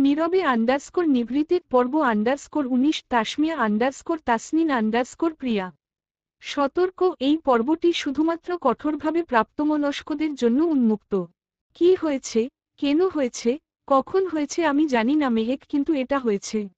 নীরবে নিভৃতের পর্ব 19 তাসমিয়া তাসনিন প্রিয়া। সতর্ক, এই পর্বটি শুধুমাত্র কঠোরভাবে প্রাপ্তবয়স্কদের জন্য উন্মুক্ত। কি হয়েছে, কেন হয়েছে, কখন হয়েছে আমি জানি না মেহেক, কিন্তু এটা হয়েছে।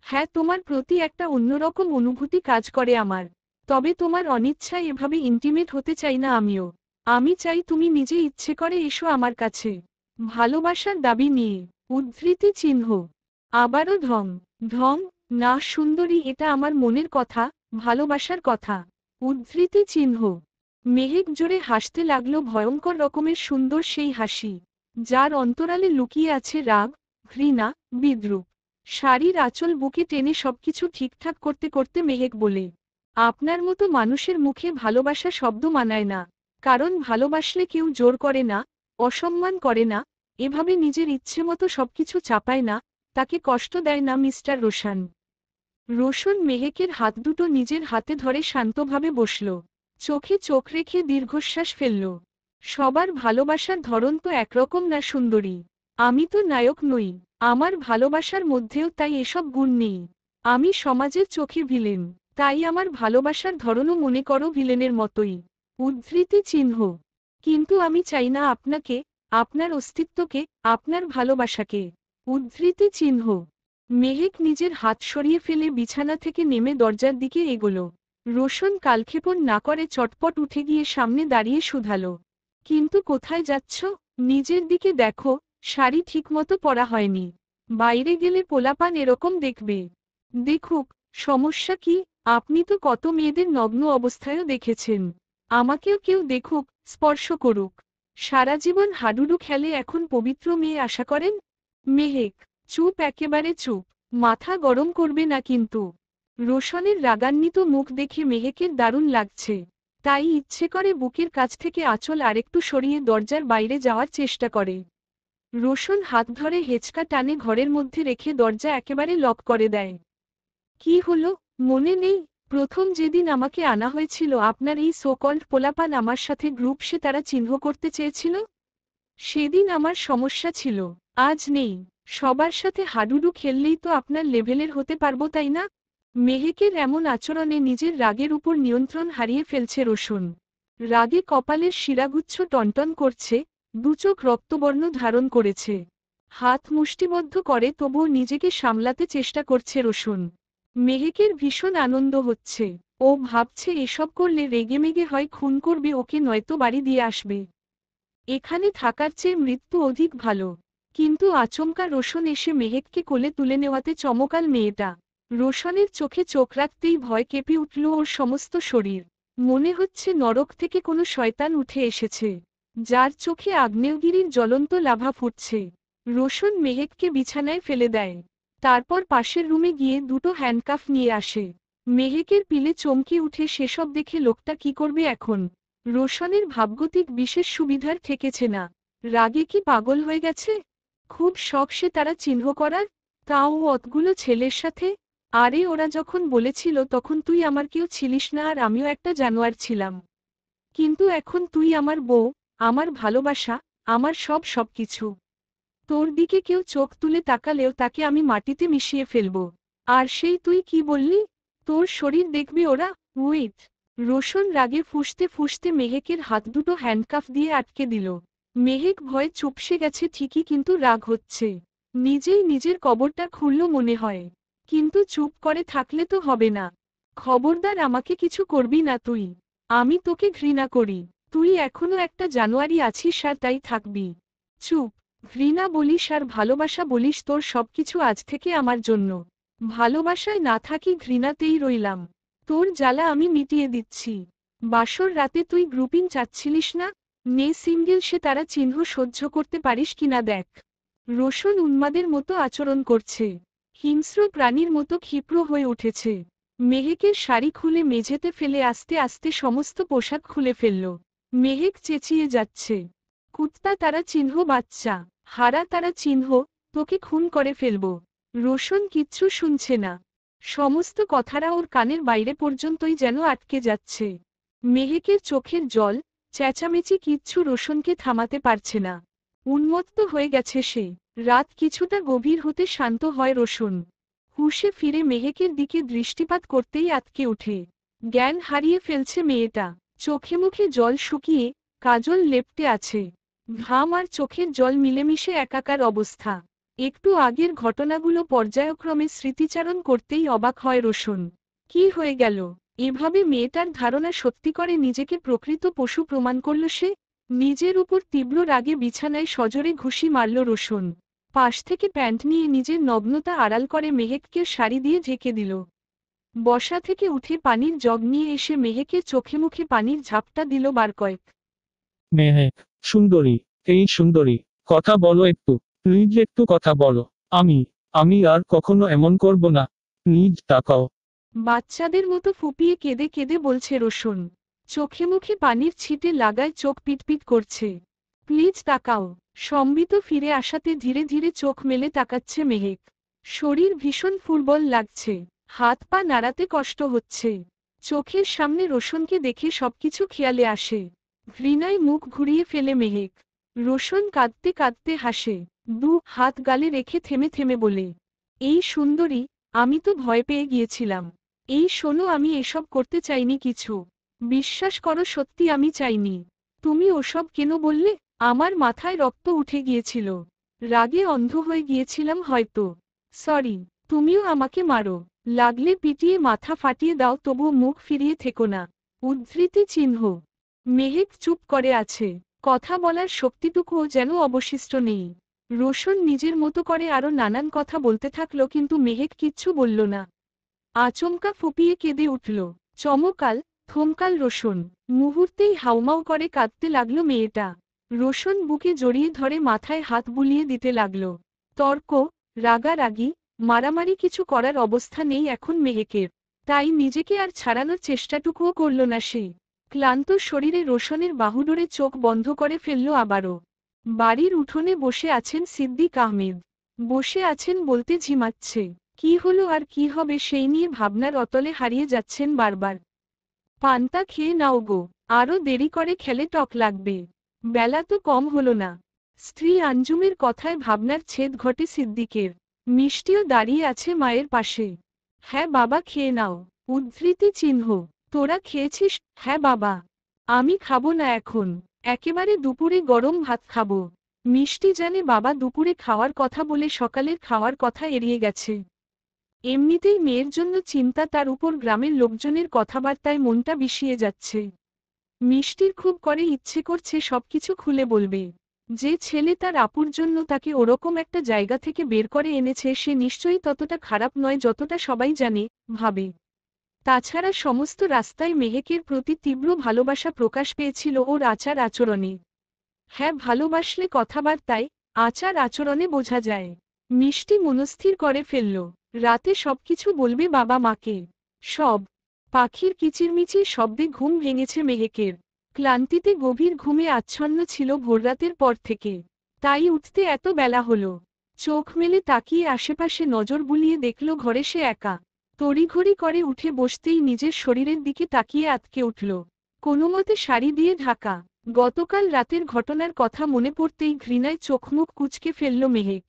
হ্যাঁ, তোমার প্রতি একটা অন্যরকম অনুভূতি কাজ করে আমার। তবে তোমার অনিচ্ছায় এভাবে ইন্টিমেট হতে চাই না আমিও। আমি চাই তুমি নিজে ইচ্ছে করে এসো আমার কাছে। ভালোবাসার দাবি নিয়ে। উদ্ধৃতি চিহ্ন। আবারও ঢং। ঢং? না সুন্দরী, এটা আমার মনের কথা, ভালোবাসার কথা। উদ্ধৃতি চিহ্ন। মেহেক জোরে হাসতে লাগলো, ভয়ঙ্কর রকমের সুন্দর সেই হাসি, যার অন্তরালে লুকিয়ে আছে রাগ, ঘৃণা, বিদ্রূপ। শাড়ির আঁচল বুকে টেনে সবকিছু ঠিকঠাক করতে করতে মেহেক বলে, আপনার মতো মানুষের মুখে ভালোবাসা শব্দ মানায় না। কারণ ভালোবাসলে কেউ জোর করে না, অসম্মান করে না, এভাবে নিজের ইচ্ছেমতো সবকিছু চাপায় না, তাকে কষ্ট দেয় না মিস্টার রোশন। রোশন মেহেকের হাত দুটো নিজের হাতে ধরে শান্তভাবে বসল। চোখে চোখ রেখে দীর্ঘশ্বাস ফেলল। সবার ভালোবাসার ধরন তো একরকম না সুন্দরী। আমি তো নায়ক নই। আমার ভালোবাসার মধ্যেও তাই এসব গুণ নেই। আমি সমাজের চোখে ভিলেন। তাই আমার ভালোবাসার ধরনও মনে করো ভিলেনের মতোই। উদ্ধৃতি চিহ্ন। কিন্তু আমি চাই না আপনাকে, আপনার অস্তিত্বকে, আপনার ভালোবাসাকে। উদ্ধৃতি চিহ্ন। মেহেক নিজের হাত সরিয়ে ফেলে বিছানা থেকে নেমে দরজার দিকে এগোল। রোশন কালক্ষেপণ না করে চটপট উঠে গিয়ে সামনে দাঁড়িয়ে শুধালো, কিন্তু কোথায় যাচ্ছ? নিজের দিকে দেখো, শাড়ি ঠিকমতো পরা হয়নি। বাইরে গেলে পোলাপান এরকম দেখবে। দেখুক, সমস্যা কি? আপনি তো কত মেয়েদের নগ্ন অবস্থায়ও দেখেছেন। আমাকেও কেউ দেখুক, স্পর্শ করুক। সারা জীবন হাডুডু খেলে এখন পবিত্র মেয়ে আশা করেন? মেহেক চুপ, একেবারে চুপ। মাথা গরম করবে না কিন্তু। রোশনের রাগান্বিত মুখ দেখে মেহেকের দারুণ লাগছে। তাই ইচ্ছে করে বুকের কাছ থেকে আঁচল আরেকটু সরিয়ে দরজার বাইরে যাওয়ার চেষ্টা করে। রোশন হাত ধরে হেঁচকা টানে ঘরের মধ্যে রেখে দরজা একেবারে লক করে দেয়। কি হলো, মনে নেই? প্রথম যেদিন আমাকে আনা হয়েছিল আপনার এই সোকল্ড পোলাপান আমার সাথে গ্রুপ, সে তারা চিহ্ন করতে চেয়েছিল। সেদিন আমার সমস্যা ছিল, আজ নেই। সবার সাথে হাডুডু খেললেই তো আপনার লেভেলের হতে পারবো, তাই না? মেহেকের এমন আচরণে নিজের রাগের উপর নিয়ন্ত্রণ হারিয়ে ফেলছে রোশন। রাগে কপালের শিরাগুচ্ছ টনটন করছে, দুচোখ রক্তবর্ণ ধারণ করেছে। হাত মুষ্টিবদ্ধ করে তবুও নিজেকে সামলাতে চেষ্টা করছে রোশন। মেহেকের ভীষণ আনন্দ হচ্ছে। ও ভাবছে এসব করলে রেগেমেগে হয় খুন করবে ওকে, নয়তো বাড়ি দিয়ে আসবে। এখানে থাকার চেয়ে মৃত্যু অধিক ভালো। কিন্তু আচমকা রোশন এসে মেহেককে কোলে তুলে নেওয়াতে চমকাল মেয়েটা। রোশনের চোখে চোখ রাখতেই ভয় কেঁপে উঠল ওর সমস্ত শরীর। মনে হচ্ছে নরক থেকে কোনো শয়তান উঠে এসেছে, যার চোখে আগ্নেয়গিরির জ্বলন্ত লাভা ফুটছে। রোশন মেহেককে বিছানায় ফেলে দেয়। তারপর পাশের রুমে গিয়ে দুটো হ্যান্ডকাফ নিয়ে আসে। মেহেকের পিলে চমকে উঠে সেসব দেখে লোকটা কি করবে এখন। রোশনের ভাবগতিক বিশেষ সুবিধার ঠেকেছে না। রাগে কি পাগল হয়ে গেছে? খুব শখ সে তারা চিহ্ন করার, তাও অতগুলো ছেলের সাথে। আরে ওরা যখন বলেছিল তখন তুই আমার কেউ ছিলিস না, আর আমিও একটা জানোয়ার ছিলাম। কিন্তু এখন তুই আমার বউ, আমার ভালোবাসা, আমার সবকিছু। তোর দিকে কেউ চোখ তুলে তাকালেও তাকে আমি মাটিতে মিশিয়ে ফেলব। আর সেই তুই কি বললি? তোর শরীর দেখবে ওরা। উইথ। রোশন রাগে ফুঁসতে ফুঁসতে মেহেকের হাত দুটো হ্যান্ডকাফ দিয়ে আটকে দিল। মেহেক ভয়ে চুপসে গেছে ঠিকই, কিন্তু রাগ হচ্ছে। নিজেই নিজের কবরটা খুলল মনে হয়। কিন্তু চুপ করে থাকলে তো হবে না। খবরদার আমাকে কিছু করবি না তুই। আমি তোকে ঘৃণা করি। তুই এখনো একটা জানোয়ারই আছিস আর তাই থাকবি। চুপ। ঘৃণা বলিস আর ভালোবাসা বলিস, তোর সবকিছু আজ থেকে আমার জন্য। ভালোবাসায় না থাকি, ঘৃণাতেই রইলাম। তোর জ্বালা আমি মিটিয়ে দিচ্ছি। বাসর রাতে তুই গ্রুপিং চাচ্ছিলিস না? নে সিঙ্গেল, সে তারা চিহ্ন সহ্য করতে পারিস কিনা দেখ। রোশন উন্মাদের মতো আচরণ করছে। হিংস্র প্রাণীর মতো ক্ষিপ্র হয়ে উঠেছে। মেহেকের শাড়ি খুলে মেঝেতে ফেলে আস্তে আস্তে সমস্ত পোশাক খুলে ফেলল। মেহেক চেঁচিয়ে যাচ্ছে, কুত্তা তারা চিহ্ন, বাচ্চা হারা তারা চিহ্ন, তোকে খুন করে ফেলব। রোশন কিচ্ছু শুনছে না। সমস্ত কথারা ওর কানের বাইরে পর্যন্তই যেন আটকে যাচ্ছে। মেহেকের চোখের জল, চেঁচামেচি কিচ্ছু রোশনকে থামাতে পারছে না। উন্মত্ত হয়ে গেছে সে। রাত কিছুটা গভীর হতে শান্ত হয় রোশন। হুঁশে ফিরে মেহেকের দিকে দৃষ্টিপাত করতেই আঁতকে ওঠে। জ্ঞান হারিয়ে ফেলছে মেয়েটা। চোখে মুখে জল শুকিয়ে কাজল লেপ্টে আছে। ঘাম আর চোখের জল মিলেমিশে একাকার অবস্থা। একটু আগের ঘটনাগুলো পর্যায়ক্রমে স্মৃতিচারণ করতেই অবাক হয় রোশন। কি হয়ে গেল? এভাবে মেয়েটার ধারণা সত্যি করে নিজেকে প্রকৃত পশু প্রমাণ করল সে। নিজের উপর তীব্র রাগে বিছানায় সজোরে ঘুষি মারল রোশন। পাশ থেকে প্যান্ট নিয়ে নিজের নগ্নতা আড়াল করে মেহেককে শাড়ি দিয়ে ঢেকে দিল। বসা থেকে উঠে পানির জগ নিয়ে এসে মেহেকের চোখে মুখে পানির ঝাপটা দিল বার কয়েক। মেহেক, সুন্দরী, এই সুন্দরী, কথা বলো একটু। প্লিজ একটু কথা বলো। আমি আমি আর কখনো এমন করব না। প্লিজ তাকাও। বাচ্চাদের মতো ফুপিয়ে কেঁদে কেঁদে বলছে রোশন। চোখে মুখে পানির ছিটে লাগায় চোখ পিটপিট করছে। প্লিজ তাকাও। সম্বিত ফিরে আসাতে ধীরে ধীরে চোখ মেলে তাকাচ্ছে মেহেক। শরীর ভীষণ ফুরবল লাগছে। হাত পা নাড়াতে কষ্ট হচ্ছে। চোখের সামনে রোশনকে দেখে সবকিছু খেয়ালে আসে। ঘৃণায় মুখ ঘুরিয়ে ফেলে মেহেক। রোশন কাঁদতে কাঁদতে হাসে। দু হাত গালে রেখে থেমে থেমে বলে, এই সুন্দরী, আমি তো ভয় পেয়ে গিয়েছিলাম। এই শোনো, আমি এসব করতে চাইনি কিছু। বিশ্বাস করো, সত্যি আমি চাইনি। তুমি ওসব কেন বললে? আমার মাথায় রক্ত উঠে গিয়েছিল। রাগে অন্ধ হয়ে গিয়েছিলাম হয়তো। সরি। তুমিও আমাকে মারো। লাগলে পিটিয়ে মাথা ফাটিয়ে দাও, তবুও মুখ ফিরিয়ে থেকো না। উদ্ধৃতি চিহ্ন। মেহেক চুপ করে আছে। কথা বলার শক্তিটুকুও যেন অবশিষ্ট নেই। রোশন নিজের মতো করে আরো নানান কথা বলতে থাকলো, কিন্তু মেহেক কিচ্ছু বলল না। আচমকা ফুপিয়ে কেঁদে উঠল। চমকাল, থমকাল রোশন। মুহূর্তেই হাউমাউ করে কাঁদতে লাগলো মেয়েটা। রোশন বুকে জড়িয়ে ধরে মাথায় হাত বুলিয়ে দিতে লাগলো। তর্ক, রাগারাগি, মারামারি কিছু করার অবস্থা নেই এখন মেহেকের। তাই নিজেকে আর ছাড়ানোর চেষ্টাটুকুও করল না সে। ক্লান্ত শরীরে রোশনের বাহুডোরে চোখ বন্ধ করে ফেলল আবারও। বাড়ির উঠোনে বসে আছেন সিদ্দিক আহমেদ। বসে আছেন বলতে ঝিমাচ্ছে। কি হলো আর কি হবে সেই নিয়ে ভাবনার অতলে হারিয়ে যাচ্ছেন বারবার। পান্তা খেয়ে নাও গো, আরো দেরি করে খেলে টক লাগবে। বেলা তো কম হলো না। স্ত্রী আঞ্জুমের কথায় ভাবনার ছেদ ঘটে সিদ্দিকের। মিষ্টিও দাঁড়িয়ে আছে মায়ের পাশে। হ্যাঁ বাবা, খেয়ে নাও। উদ্ধৃতি চিহ্ন। তোরা খেয়েছিস? হ্যাঁ বাবা। আমি খাবো না এখন। একেবারে দুপুরে গরম ভাত খাবো। মিষ্টি জানে বাবা দুপুরে খাওয়ার কথা বলে সকালের খাওয়ার কথা এড়িয়ে গেছে। এমনিতেই মেয়ের জন্য চিন্তা, তার উপর গ্রামের লোকজনের কথাবার্তায় মনটা বিষিয়ে যাচ্ছে। মিষ্টির খুব করে ইচ্ছে করছে সবকিছু খুলে বলবে। যে ছেলে তার আপুর জন্য তাকে ওরকম একটা জায়গা থেকে বের করে এনেছে সে নিশ্চয়ই ততটা খারাপ নয় যতটা সবাই জানে, ভাবে। তাছাড়া সমস্ত রাস্তায় মেহেকের প্রতি তীব্র ভালোবাসা প্রকাশ পেয়েছিল ওর আচার আচরণে। হ্যাঁ, ভালোবাসলে কথাবার্তায়, আচার আচরণে বোঝা যায়। মিষ্টি মনস্থির করে ফেলল। রাতে সবকিছু বলবে বাবা মাকে। সব। পাখির কিচিরমিচির শব্দে ঘুম ভেঙেছে মেহেকের। ক্লান্তিতে গভীর ঘুমে আচ্ছন্ন ছিল ভোররাতের পর থেকে। তাই উঠতে এত বেলা হলো। চোখ মেলে তাকিয়ে আশেপাশে নজর বুলিয়ে দেখল ঘরে সে একা। তড়িঘড়ি করে উঠে বসতেই নিজের শরীরের দিকে তাকিয়ে আঁতকে উঠল। কোনোমতে শাড়ি দিয়ে ঢাকা। গতকাল রাতের ঘটনার কথা মনে পড়তেই ঘৃণায় চোখমুখ কুঁচকে ফেলল মেহেক।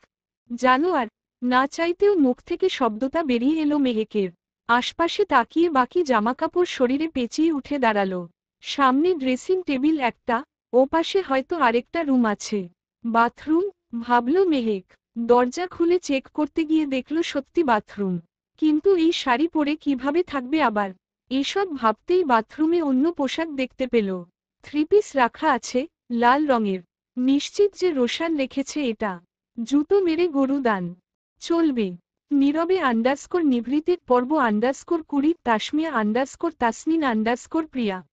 জানো আর, না চাইতেও মুখ থেকে শব্দটা বেরিয়ে এলো মেহেকের। আশপাশে তাকিয়ে বাকি জামাকাপড় শরীরে পেঁচিয়ে উঠে দাঁড়ালো। সামনে ড্রেসিং টেবিল একটা, ওপাশে হয়তো আরেকটা রুম আছে। বাথরুম, ভাবল মেহেক। দরজা খুলে চেক করতে গিয়ে দেখল সত্যি বাথরুম। কিন্তু এই শাড়ি পরে কিভাবে থাকবে আবার? এসব ভাবতেই বাথরুমে অন্য পোশাক দেখতে পেল। থ্রি পিস রাখা আছে, লাল রঙের। নিশ্চিত যে রোশান রেখেছে এটা। জুতো মেরে গরু দান। চলবে। নীরবে নিভৃতের পর্ব 20 তাসমিয়া তাসনিন প্রিয়া।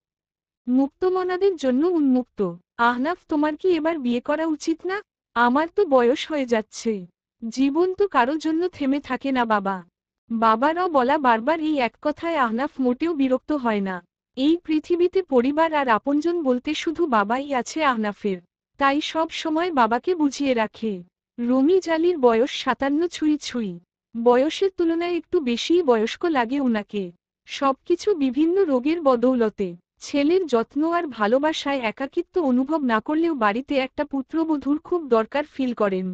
মুক্তমনাদের জন্য উন্মুক্ত। আহনাফ, তোমার কি এবার বিয়ে করা উচিত না? আমার তো বয়স হয়ে যাচ্ছে। জীবন তো কারো জন্য থেমে থাকে না বাবা। বাবারও বলা বারবার এই এক কথায় আহনাফ মোটেও বিরক্ত হয় না। এই পৃথিবীতে পরিবার আর আপনজন বলতে শুধু বাবাই আছে আহনাফের। তাই সব সময় বাবাকে বুঝিয়ে রাখে। রমিজ আলীর বয়স 57 ছুঁই ছুঁই। বয়সের তুলনায় একটু বেশিই বয়স্ক লাগে উনাকে। সবকিছু বিভিন্ন রোগের বদৌলতে। ছেলের যত্ন আর ভালোবাসায় একাকিত্ব অনুভব না করলেও বাড়িতে একটা পুত্রবধূর খুব দরকার ফিল করেন।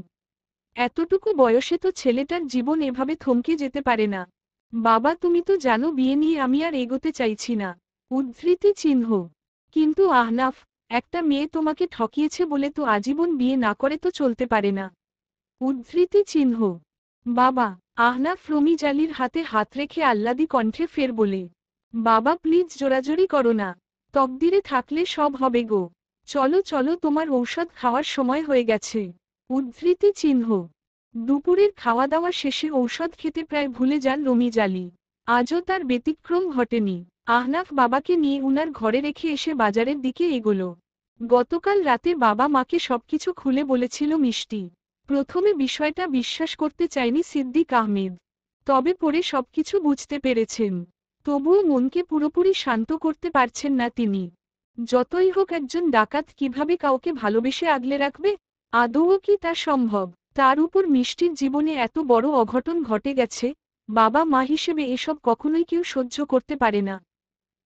এতটুকু বয়সে তো ছেলেটার জীবন এভাবে থমকে যেতে পারে না। বাবা তুমি তো জানো বিয়ে নিয়ে আমি আর এগোতে চাইছি না। উদ্ধৃতি চিহ্ন। কিন্তু আহনাফ, একটা মেয়ে তোমাকে ঠকিয়েছে বলে তো আজীবন বিয়ে না করে তো চলতে পারে না। উদ্ধৃতি চিহ্ন। বাবা, আহনাফ রমিজ আলীর হাতে হাত রেখে আহ্লাদি কণ্ঠে ফের বলে, বাবা প্লিজ জোরাজোরি করো না। তকদিরে থাকলে সব হবে গো। চলো চলো তোমার ঔষধ খাওয়ার সময় হয়ে গেছে। উদ্ধৃতি চিহ্ন। দুপুরের খাওয়া দাওয়া শেষে ঔষধ খেতে প্রায় ভুলে যান রমিজ আলী। আজও তার ব্যতিক্রম ঘটেনি। আহনাফ বাবাকে নিয়ে উনার ঘরে রেখে এসে বাজারের দিকে এগোলো। গতকাল রাতে বাবা মাকে সবকিছু খুলে বলেছিল মিষ্টি। প্রথমে বিষয়টা বিশ্বাস করতে চায়নি সিদ্দিক আহমেদ। তবে পরে সবকিছু বুঝতে পেরেছেন। তবুও মনকে পুরোপুরি শান্ত করতে পারছেন না তিনি। যতই হোক একজন ডাকাত কিভাবে কাউকে ভালোবেসে আগলে রাখবে? আদৌ কি তা সম্ভব? তার উপর মিষ্টির জীবনে এত বড় অঘটন ঘটে গেছে, বাবা মা হিসেবে এসব কখনোই কেউ সহ্য করতে পারে না।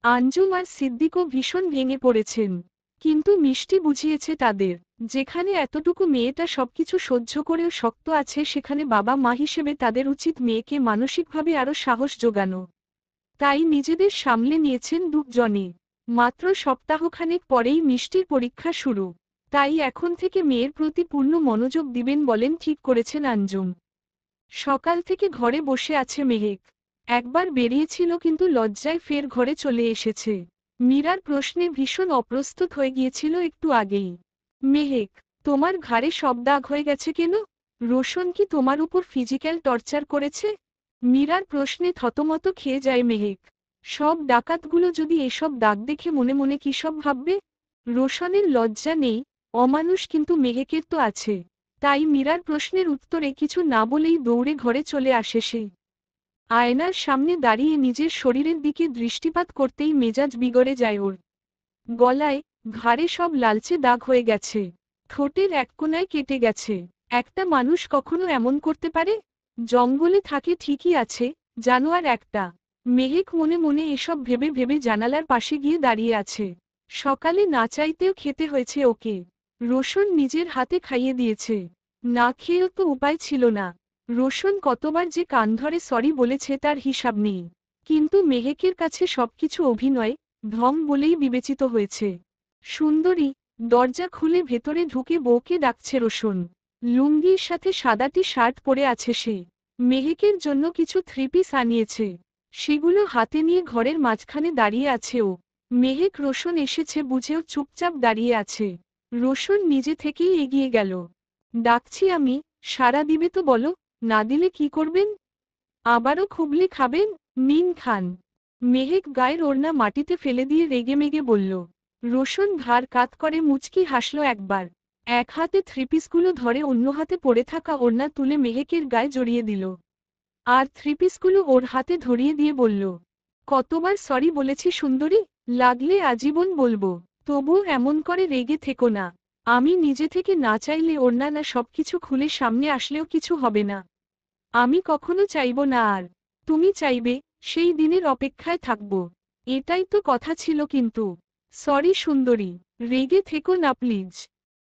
আঞ্জুম আর সিদ্দিকও ভীষণ ভেঙে পড়েছেন। কিন্তু মিষ্টি বুঝিয়েছে তাদের, যেখানে এতটুকু মেয়েটা সবকিছু সহ্য করেও শক্ত আছে সেখানে বাবা মা হিসেবে তাদের উচিত মেয়েকে মানসিকভাবে আরও সাহস জোগানো। তাই নিজেদের সামলে নিয়েছেন দুজনে। মাত্র সপ্তাহখানেক পরেই মিষ্টির পরীক্ষা শুরু। তাই এখন থেকে মেয়ের প্রতি পূর্ণ মনোযোগ দিবেন বলেন ঠিক করেছেন আঞ্জুম। সকাল থেকে ঘরে বসে আছে মেহেক। একবার বেরিয়েছিল কিন্তু লজ্জায় ফের ঘরে চলে এসেছে। মীরার প্রশ্নে ভীষণ অপ্রস্তুত হয়ে গিয়েছিল একটু আগেই। মেহেক, তোমার ঘাড়ে সব দাগ হয়ে গেছে কেন? রোশন কি তোমার উপর ফিজিক্যাল টর্চার করেছে? মীরার প্রশ্নে থতমত খেয়ে যায় মেহেক। সব ডাকাতগুলো যদি এসব দাগ দেখে মনে মনে কী সব ভাববে? রোশনের লজ্জা নেই, অমানুষ কিন্তু মেহেকের তো আছে। তাই মীরার প্রশ্নের উত্তরে কিছু না বলেই দৌড়ে ঘরে চলে আসে সে। আয়নার সামনে দাঁড়িয়ে নিজের শরীরের দিকে দৃষ্টিপাত করতেই মেজাজ বিগড়ে যায় ওর। গলায়, ঘাড়ে সব লালচে দাগ হয়ে গেছে। ঠোঁটের এক কোণায় কেটে গেছে। একটা মানুষ কখনো এমন করতে পারে? জঙ্গলে থাকে ঠিকই আছে, জানোয়ার একটা। মেহেক মনে মনে এসব ভেবে ভেবে জানালার পাশে গিয়ে দাঁড়িয়ে আছে। সকালে না চাইতেও খেতে হয়েছে ওকে। রোশন নিজের হাতে খাইয়ে দিয়েছে। না খেয়েও তো উপায় ছিল না। রোশন কতবার যে কান ধরে সরি বলেছে তার হিসাব নেই। কিন্তু মেহেকের কাছে সবকিছু অভিনয়, ঢং বলেই বিবেচিত হয়েছে। সুন্দরী, দরজা খুলে ভেতরে ঢুকে বউকে ডাকছে রোশন। লুঙ্গির সাথে সাদাটি শার্ট পরে আছে সে। মেহেকের জন্য কিছু থ্রি পিস আনিয়েছে। সেগুলো হাতে নিয়ে ঘরের মাঝখানে দাঁড়িয়ে আছে ও। মেহেক রোশন এসেছে বুঝেও চুপচাপ দাঁড়িয়ে আছে। রোশন নিজে থেকেই এগিয়ে গেল। ডাকছি আমি, সাড়া দিবে তো বলো, না দিলে কি করবেন? আবারও খুবলে খাবেন? নিন খান। মেহেক গায়ের ওড়না মাটিতে ফেলে দিয়ে রেগেমেগে বলল। রোশন ঘাড় কাত করে মুচকি হাসল একবার। এক হাতে থ্রিপিসগুলো ধরে অন্য হাতে পড়ে থাকা ওড়না তুলে মেহেকের গায়ে জড়িয়ে দিল। আর থ্রিপিসগুলো ওর হাতে ধরিয়ে দিয়ে বলল, কতবার সরি বলেছি সুন্দরী, লাগলে আজীবন বলবো। তবুও এমন করে রেগে থেকো না। আমি নিজে থেকে না চাইলে ওড়না না সবকিছু খুলে সামনে আসলেও কিছু হবে না। আমি কখনো চাইব না আর। তুমি চাইবে, সেই দিনের অপেক্ষায় থাকব। এটাই তো কথা ছিল কিন্তু। সরি সুন্দরী, রেগে থেকো না প্লিজ।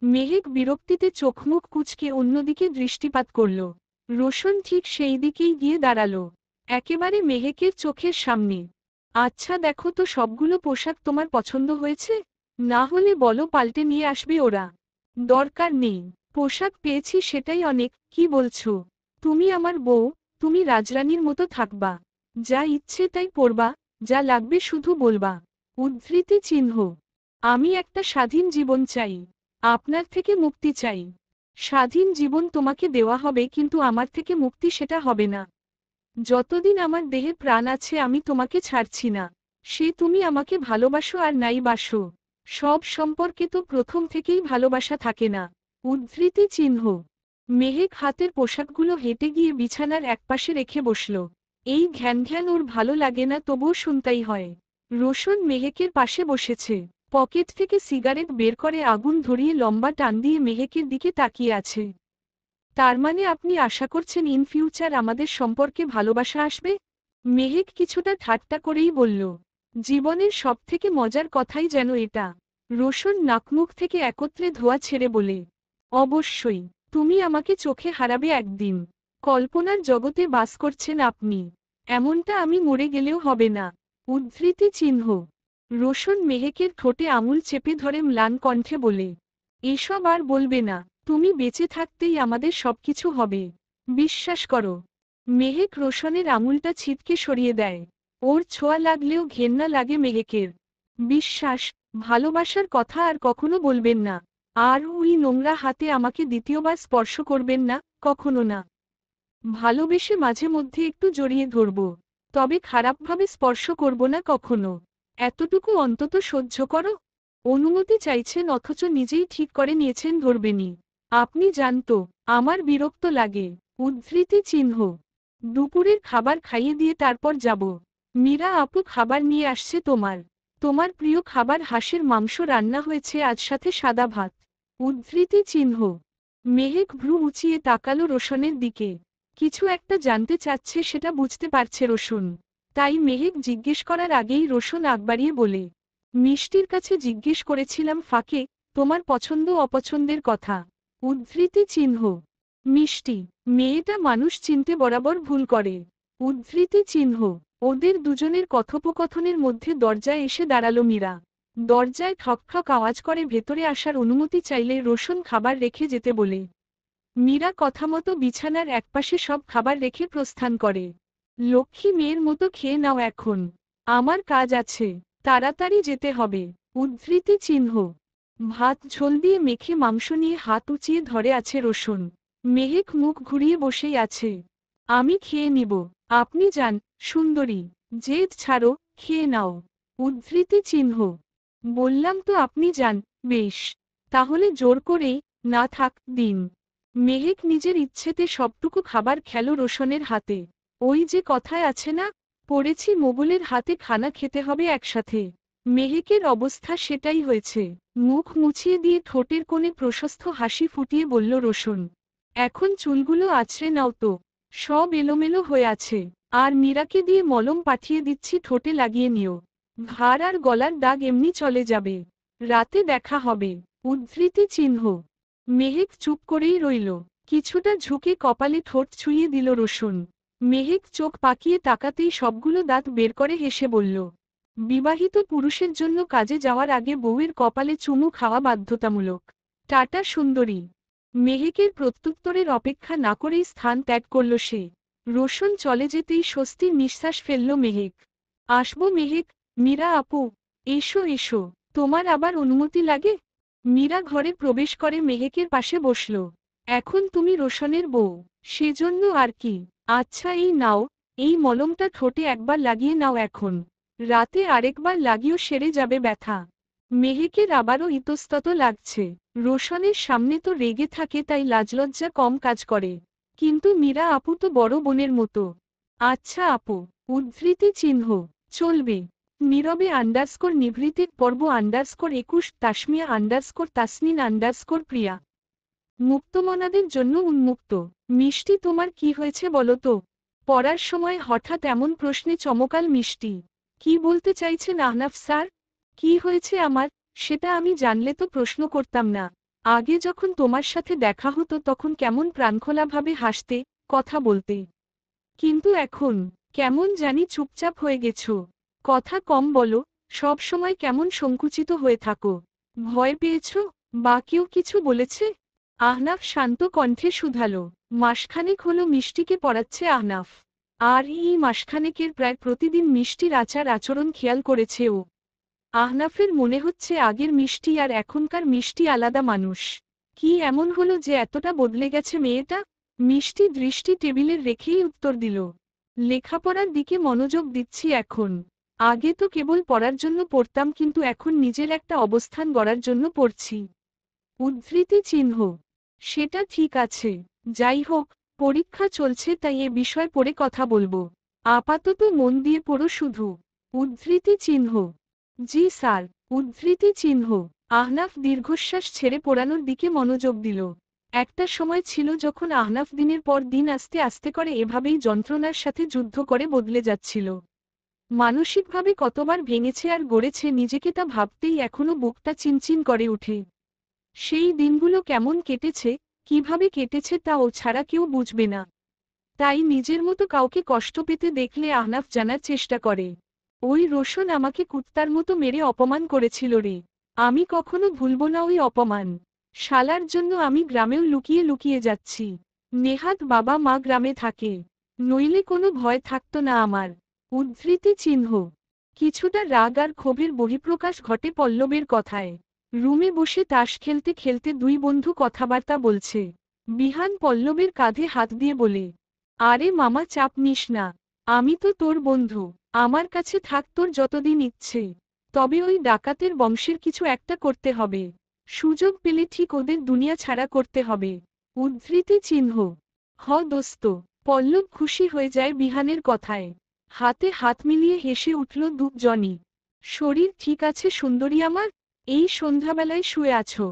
মেহেক বিরক্তিতে চোখমুখ কুঁচকে অন্যদিকে দৃষ্টিপাত করল। রোশন ঠিক সেই দিকেই গিয়ে দাঁড়ালো। একেবারে মেহেকের চোখের সামনে। আচ্ছা দেখো তো সবগুলো পোশাক তোমার পছন্দ হয়েছে? না হলে বলো পাল্টে নিয়ে আসবে ওরা। দরকার নেই, পোশাক পেয়েছি সেটাই অনেক, কি বলছো? তুমি আমার বউ, তুমি রাজরানীর মতো থাকবা। যা ইচ্ছে তাই পরবা, যা লাগবে শুধু বলবা। উদ্ধৃতি চিহ্ন। আমি একটা স্বাধীন জীবন চাই। আপনার থেকে মুক্তি চাই। স্বাধীন জীবন তোমাকে দেওয়া হবে কিন্তু আমার থেকে মুক্তি সেটা হবে না। যতদিন আমার দেহে প্রাণ আছে আমি তোমাকে ছাড়ছি না। সে তুমি আমাকে ভালোবাসো আর নাই বাসো। সব সম্পর্কে তো প্রথম থেকেই ভালোবাসা থাকে না। উদ্ধৃতি চিহ্ন। মেহেক হাতের পোশাকগুলো হেঁটে গিয়ে বিছানার একপাশে রেখে বসল। এই ঘ্যান ঘ্যান ওর ভালো লাগে না তবুও শুনতেই হয়। রোশন মেহেকের পাশে বসেছে। পকেট থেকে সিগারেট বের করে আগুন ধরিয়ে লম্বা টান দিয়ে মেহেকের দিকে তাকিয়ে আছে। তার মানে আপনি আশা করছেন ইন ফিউচার আমাদের সম্পর্কে ভালোবাসা আসবে? মেহেক কিছুটা ঠাট্টা করেই বলল। জীবনের সবথেকে মজার কথাই যেন এটা। রোশন নাকমুখ থেকে একত্রে ধোঁয়া ছেড়ে বলে, অবশ্যই, তুমি আমাকে চোখে হারাবে একদিন। কল্পনার জগতে বাস করছেন আপনি। এমনটা আমি মরে গেলেও হবে না। উদ্ধৃতি চিহ্ন। রোশন মেহেকের ঠোঁটে আঙুল চেপে ধরে ম্লান কণ্ঠে বলে, এসব আর বলবে না, তুমি বেঁচে থাকতেই আমাদের সবকিছু হবে। বিশ্বাস করো। মেহেক রোশনের আঙুলটা ছিটকে সরিয়ে দেয়। ওর ছোঁয়া লাগলেও ঘেন্না লাগে মেহেকের। বিশ্বাস, ভালোবাসার কথা আর কখনো বলবেন না। আর ওই নোংরা হাতে আমাকে দ্বিতীয়বার স্পর্শ করবেন না, কখনো না। ভালোবেসে মাঝে মধ্যে একটু জড়িয়ে ধরব, তবে খারাপভাবে স্পর্শ করব না কখনো। এতটুকু অন্তত সহ্য করো। অনুমতি চাইছেন অথচ নিজেই ঠিক করে নিয়েছেন ধরবেনই। আপনি জানতো আমার বিরক্ত লাগে। উদ্ধৃতি চিহ্ন। দুপুরের খাবার খাইয়ে দিয়ে তারপর যাব। মীরা আপু খাবার নিয়ে আসছে তোমার। তোমার প্রিয় খাবার হাঁসের মাংস রান্না হয়েছে আজ, সাথে সাদা ভাত। উদ্ধৃতি চিহ্ন। মেহেক ভ্রু উঁচিয়ে তাকালো রোশনের দিকে। কিছু একটা জানতে চাচ্ছে, সেটা বুঝতে পারছে রোশন। তাই মেহেক জিজ্ঞেস করার আগেই রোশন আগ বাড়িয়ে বলে, মিষ্টির কাছে জিজ্ঞেস করেছিলাম ফাঁকে তোমার পছন্দ অপছন্দের কথা। উদ্ধৃতি চিহ্ন। মিষ্টি, মেয়েটা মানুষ চিনতে বরাবর ভুল করে। উদ্ধৃতি চিহ্ন। ওদের দুজনের কথোপকথনের মধ্যে দরজায় এসে দাঁড়ালো মীরা। দরজায় ঠকঠক আওয়াজ করে ভেতরে আসার অনুমতি চাইলে রোশন খাবার রেখে যেতে বলে। মীরা কথামতো বিছানার একপাশে সব খাবার রেখে প্রস্থান করে। লক্ষ্মী মেয়ের মতো খেয়ে নাও এখন। আমার কাজ আছে, তাড়াতাড়ি যেতে হবে। উদ্ধৃতি চিহ্ন। ভাত ঝোল দিয়ে মেখে মাংস নিয়ে হাত উঁচিয়ে ধরে আছে রোশন। মেহেক মুখ ঘুরিয়ে বসেই আছে। আমি খেয়ে নিব, আপনি যান। সুন্দরী, জেদ ছাড়ো, খেয়ে নাও। উদ্ধৃতি চিহ্ন। বললাম তো আপনি যান। বেশ, তাহলে জোর করেই না থাক দিন। মেহেক নিজের ইচ্ছেতে সবটুকু খাবার খেল রোশনের হাতে। ওই যে কথায় আছে না, পড়েছি মোগলের হাতে খানা খেতে হবে একসাথে। মেহেকের অবস্থা সেটাই হয়েছে। মুখ মুছিয়ে দিয়ে ঠোঁটের কোণে প্রশস্ত হাসি ফুটিয়ে বলল রোশন, এখন চুলগুলো আছড়ে নাও তো, সব এলোমেলো হয়ে আছে। আর মীরাকে দিয়ে মলম পাঠিয়ে দিচ্ছি, ঠোঁটে লাগিয়ে নিও। ঘাড় আর গলার দাগ এমনি চলে যাবে। রাতে দেখা হবে। উদ্ধৃতি চিহ্ন। মেহেক চুপ করেই রইল। কিছুটা ঝুঁকে কপালে ঠোঁট ছুঁয়ে দিল রোশন। মেহেক চোখ পাকিয়ে তাকাতেই সবগুলো দাঁত বের করে হেসে বলল, বিবাহিত পুরুষের জন্য কাজে যাওয়ার আগে বউয়ের কপালে চুমু খাওয়া বাধ্যতামূলক। টাটা সুন্দরী। মেহেকের প্রত্যুত্তরের অপেক্ষা না করেই স্থান ত্যাগ করল সে। রোশন চলে যেতেই স্বস্তির নিঃশ্বাস ফেলল মেহেক। আসবো মেহেক। মীরা আপু, এসো এসো। তোমার আবার অনুমতি লাগে? মীরা ঘরে প্রবেশ করে মেহেকের পাশে বসল। এখন তুমি রোশনের বউ, সেজন্য আর কি। আচ্ছা এই নাও, এই মলমটা ঠোঁটে একবার লাগিয়ে নাও এখন। রাতে আরেকবার লাগিয়েও সেরে যাবে ব্যথা। মেহেকের আবারও ইতস্তত লাগছে। রোশনের সামনে তো রেগে থাকে, তাই লাজলজ্জা কম কাজ করে। কিন্তু মীরা আপু তো বড় বোনের মতো। আচ্ছা আপু। উদ্ধৃতি চিহ্ন। চলবে। নীরবে নিভৃতির পর্ব 21 তাসমিয়া তাসনিন প্রিয়া। মুক্তমনাদের জন্য উন্মুক্ত। মিষ্টি, তোমার কি হয়েছে বলো তো? পড়ার সময় হঠাৎ এমন প্রশ্নে চমকাল মিষ্টি। কি বলতে চাইছেন আহনাফ স্যার? কি হয়েছে আমার, সেটা আমি জানলে তো প্রশ্ন করতাম না। আগে যখন তোমার সাথে দেখা হতো তখন কেমন প্রাণখোলাভাবে হাসতে, কথা বলতে। কিন্তু এখন কেমন জানি চুপচাপ হয়ে গেছো। কথা কম বলো, সব সময় কেমন সংকুচিত হয়ে থাকো। ভয় পেয়েছো? বা কেউ কিছু বলেছে? আহনাফ শান্ত কণ্ঠে শুধালো। মাসখানেক হলো মিষ্টিকে পড়াচ্ছে আহনাফ। আর এই মাসখানেকের প্রায় প্রতিদিন মিষ্টির আচার আচরণ খেয়াল করেছে ও। আহনাফের মনে হচ্ছে আগের মিষ্টি আর এখনকার মিষ্টি আলাদা মানুষ। কি এমন হলো যে এতটা বদলে গেছে মেয়েটা? মিষ্টি দৃষ্টি টেবিলের রেখেই উত্তর দিল, লেখাপড়ার দিকে মনোযোগ দিচ্ছি এখন। আগে তো কেবল পড়ার জন্য পড়তাম, কিন্তু এখন নিজের একটা অবস্থান গড়ার জন্য পড়ছি। উদ্ধৃতি চিহ্ন। সেটা ঠিক আছে। যাই হোক, পরীক্ষা চলছে তাই এ বিষয় পড়ে কথা বলবো। আপাতত মন দিয়ে পড়ো শুধু। উদ্ধৃতি চিহ্ন। জি স্যার। উদ্ধৃতি চিহ্ন। আহনাফ দীর্ঘশ্বাস ছেড়ে পড়ানোর দিকে মনোযোগ দিল। একটা সময় ছিল যখন আহনাফ দিনের পর দিন আস্তে আস্তে করে এভাবেই যন্ত্রণার সাথে যুদ্ধ করে বদলে যাচ্ছিল। মানসিকভাবে কতবার ভেঙেছে আর গড়েছে নিজেকে তা ভাবতেই এখনো বুকটা চিনচিন করে ওঠে। সেই দিনগুলো কেমন কেটেছে, কিভাবে কেটেছে তা ও ছাড়া কেউ বুঝবে না। তাই নিজের মতো কাউকে কষ্ট পেতে দেখলে আহনাফ জানার চেষ্টা করে, ওই রোশন আমাকে কুত্তার মতো মেরে অপমান করেছিল রে। আমি কখনো ভুলব না ওই অপমান। শালার জন্য আমি গ্রামেও লুকিয়ে লুকিয়ে যাচ্ছি। নেহাত বাবা মা গ্রামে থাকে, নইলে কোনো ভয় থাকতো না আমার। উদ্ধৃতি চিহ্ন। কিছুটা রাগ আর ক্ষোভের বহিঃপ্রকাশ ঘটে পল্লবের কথায়। রুমে বসে তাস খেলতে খেলতে দুই বন্ধু কথাবার্তা বলছে। বিহান পল্লবের কাঁধে হাত দিয়ে বলে, আরে মামা চাপ নিস না, আমি তো তোর বন্ধু, আমার কাছে থাক তোর যতদিন ইচ্ছে। তবে ওই ডাকাতের বংশের কিছু একটা করতে হবে, সুযোগ পেলে ঠিক ওদের দুনিয়া ছাড়া করতে হবে। উদ্ধৃতি চিহ্ন। হ দোস্ত। পল্লব খুশি হয়ে যায় বিহানের কথায়। হাতে হাত মিলিয়ে হেসে উঠল দুজনই। শরীর ঠিক আছে সুন্দরী আমার? এই সন্ধ্যাবেলায় শুয়ে আছো?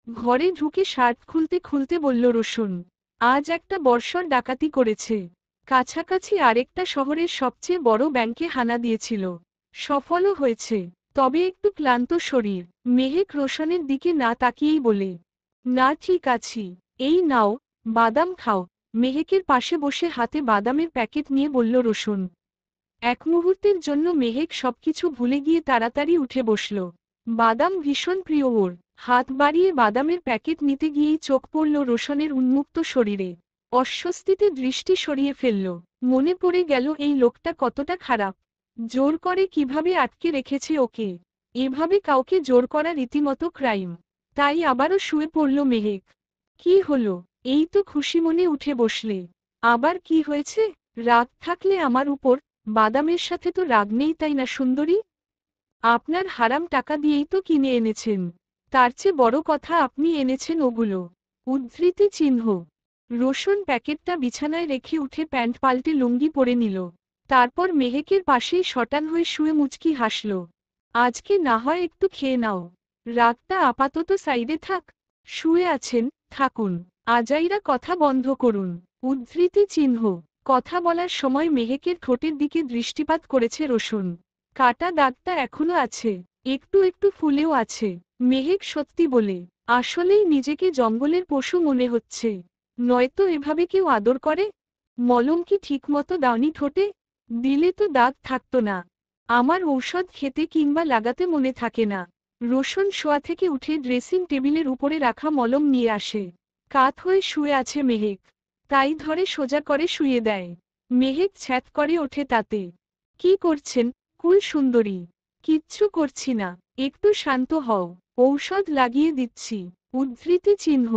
ঘরে ঢুকে শার্ট খুলতে খুলতে বলল রোশন। আজ একটা বর্ষর ডাকাতি করেছে। কাছাকাছি আরেকটা শহরের সবচেয়ে বড় ব্যাংকে হানা দিয়েছিল। সফলও হয়েছে। তবে একটু ক্লান্ত শরীর। মেহেক রোশনের দিকে না তাকিয়েই বলে, না ঠিক আছি। এই নাও, বাদাম খাও। মেহেকের পাশে বসে হাতে বাদামের প্যাকেট নিয়ে বলল রোশন। এক মুহূর্তের জন্য মেহেক সবকিছু ভুলে গিয়ে তাড়াতাড়ি উঠে বসল। বাদাম ভীষণ প্রিয় ওর। হাত বাড়িয়ে বাদামের প্যাকেট নিতে গিয়েই চোখ পড়ল রোশনের উন্মুক্ত শরীরে। অস্বস্তিতে দৃষ্টি সরিয়ে ফেলল। মনে পড়ে গেল এই লোকটা কতটা খারাপ। জোর করে কিভাবে আটকে রেখেছে ওকে। এভাবে কাউকে জোর করা রীতিমতো ক্রাইম। তাই আবারও শুয়ে পড়ল মেহেক। কি হলো? এই তো খুশি মনে উঠে বসলে। আবার কি হয়েছে? রাগ থাকলে আমার উপর। বাদামের সাথে তো রাগ নেই তাই না সুন্দরী? আপনার হারাম টাকা দিয়েই তো কিনে এনেছেন। তার চেয়ে বড় কথা আপনি এনেছেন ওগুলো। উদ্ধৃতি চিহ্ন। রোশন প্যাকেটটা বিছানায় রেখে উঠে প্যান্ট পাল্টে লুঙ্গি পরে নিল। তারপর মেহেকের পাশেই শটান হয়ে শুয়ে মুচকি হাসল। আজকে না হয় একটু খেয়ে নাও। রাগটা আপাতত সাইডে থাক। শুয়ে আছেন, থাকুন। আজাইরা কথা বন্ধ করুন। উদ্ধৃতি চিহ্ন। কথা বলার সময় মেহেকের ঠোঁটের দিকে দৃষ্টিপাত করেছে রোশন। কাটা দাগটা এখনো আছে, একটু একটু ফুলেও আছে। মেহেক সত্যি বলে, আসলেই নিজেকে জঙ্গলের পশু মনে হচ্ছে। নয়তো এভাবে কেউ আদর করে? মলম কি ঠিকমতো দাওনি ঠোঁটে? দিলে তো দাগ থাকতো না। আমার ঔষধ খেতে কিংবা লাগাতে মনে থাকে না। রোশন শোয়া থেকে উঠে ড্রেসিং টেবিলের উপরে রাখা মলম নিয়ে আসে। কাত হয়ে শুয়ে আছে মেহেক। তাই ধরে সোজা করে শুয়ে দেয়। মেহেক ছ্যাঁত করে ওঠে তাতে। কি করছেন, কুল সুন্দরী? কিচ্ছু করছি না, একটু শান্ত হও। ঔষধ লাগিয়ে দিচ্ছি। উদ্ধৃতি চিহ্ন।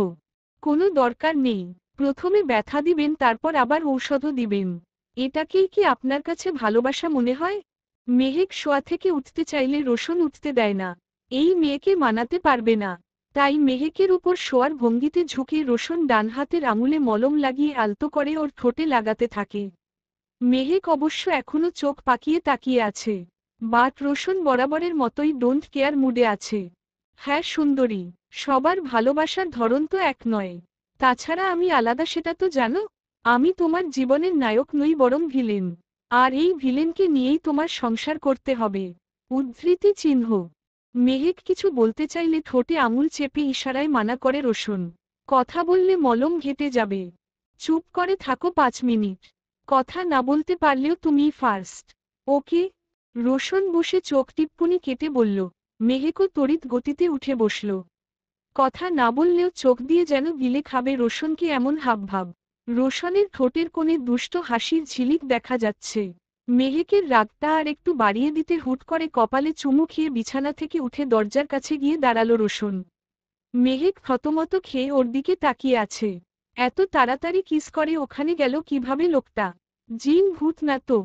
কোনো দরকার নেই। প্রথমে ব্যথা দিবেন তারপর আবার ঔষধও দিবেন। এটাকেই কি আপনার কাছে ভালোবাসা মনে হয়? মেহেক শোয়া থেকে উঠতে চাইলে রোশন উঠতে দেয় না। এই মেয়েকে মানাতে পারবে না। তাই মেহেকের উপর শোয়ার ভঙ্গিতে ঝুঁকে রোশন ডান হাতের আঙুলে মলম লাগিয়ে আলতো করে ওর ঠোঁটে লাগাতে থাকে। মেহেক অবশ্য এখনো চোখ পাকিয়ে তাকিয়ে আছে। বাট রোশন বরাবরের মতোই ডোন্ট কেয়ার মুডে আছে। হ্যাঁ সুন্দরী, সবার ভালোবাসার ধরন তো এক নয়। তাছাড়া আমি আলাদা সেটা তো জানো। আমি তোমার জীবনের নায়ক নই বরং ভিলেন। আর এই ভিলেনকে নিয়েই তোমার সংসার করতে হবে। উদ্ধৃতি চিহ্ন। মেহেক কিছু বলতে চাইলে ঠোঁটে আঙুল চেপে ইশারায় মানা করে রোশন। কথা বললে মলম ঘেটে যাবে। চুপ করে থাকো 5 মিনিট। কথা না বলতে পারলেও তুমিই ফার্স্ট। ওকে? রোশন বসে চোখ টিপ্পুনি কেটে বলল। মেহেকও তড়িৎ গতিতে উঠে বসল। কথা না বললেও চোখ দিয়ে যেন গিলে খাবে রোশনকে এমন হাবভাব। রোশনের ঠোঁটের কোণে দুষ্ট হাসির ঝিলিক দেখা যাচ্ছে। মেহেকের রাগটা আর একটু বাড়িয়ে দিতে হুট করে কপালে চুমু খেয়ে বিছানা থেকে উঠে দরজার কাছে গিয়ে দাঁড়ালো রোশন। মেহেক থতমত খেয়ে ওর দিকে তাকিয়ে আছে। এত তাড়াতাড়ি কিস করে ওখানে গেল কিভাবে লোকটা? জিন ভূত না তো?